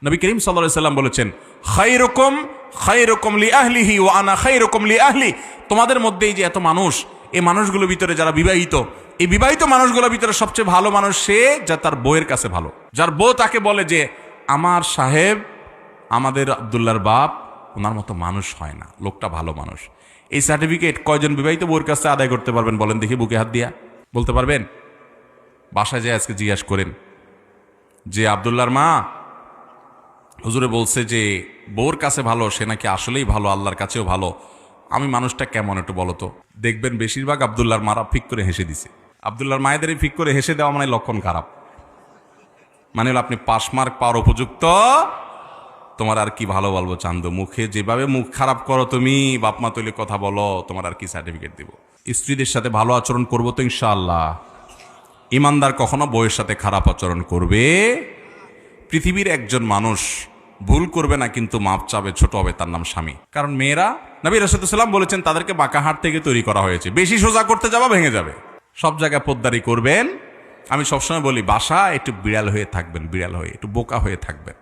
নবী করিম সাল্লাল্লাহু আলাইহি সাল্লাম বলেছেন, খায়রুকুম খায়রুকুম লিআহলিহি ওয়া আনা খায়রুকুম লিআহলি। তোমাদের মধ্যে এই যে এত মানুষ, এই মানুষগুলোর ভিতরে যারা বিবাহিত, এই বিবাহিত মানুষগুলোর ভিতরে সবচেয়ে ভালো মানুষ সে যা তার বউয়ের কাছে ভালো, যার বউ তাকে বলে যে আমার সাহেব, আমাদের আব্দুল্লাহর বাপ, ওনার মতো মানুষ হয় না, লোকটা ভালো মানুষ। এই সার্টিফিকেট কয়জন বিবাহিত বউয়ের কাছে আদায় করতে পারবেন বলেন দেখি, বুকে হাত দিয়া বলতে পারবেন? বাসায় যে আজকে জিজ্ঞাসা করেন যে আব্দুল্লাহর মা, হুজুরে বলছে যে বউর কাছে ভালো, সে নাকি আসলেই ভালো, আল্লাহর কাছেও ভালো, আমি মানুষটা কেমন একটু বলো তো। দেখবেন বেশিরভাগ আব্দুল্লাহর মারা ফিক করে হেসে দিছে। আব্দুল্লাহর মায়েদেরই ফিক করে হেসে দেওয়া মানে লক্ষণ খারাপ, মানে হলো আপনি পাস মার্ক পাওয়ার উপযুক্ত, তোমার আর কি ভালো বলবো চান্দু, মুখে যেভাবে মুখ খারাপ করো তুমি, বাপমা তৈলি কথা বলো, তোমার আর কি সার্টিফিকেট দিব। স্ত্রীদের সাথে ভালো আচরণ করবো তো ইনশাআল্লাহ। ইমানদার কখনো বউয়ের সাথে খারাপ আচরণ করবে? পৃথিবীর একজন মানুষ ভুল করবে না কিন্তু মাপ চাবে, ছোট হবে, তার নাম স্বামী। কারণ মেয়েরা, নবী রাসূলুল্লাহ সাল্লাল্লাহু আলাইহি ওয়াসাল্লাম বলেছেন, তাদেরকে বাঁকা হাড় থেকে তৈরি করা হয়েছে, বেশি সোজা করতে যাবা ভেঙে যাবে। সব জায়গায় পোদ্দারি করবেন। আমি সবসময় বলি বাসা একটু বিড়াল হয়ে থাকবেন, বিড়াল হয়ে একটু বোকা হয়ে থাকবেন।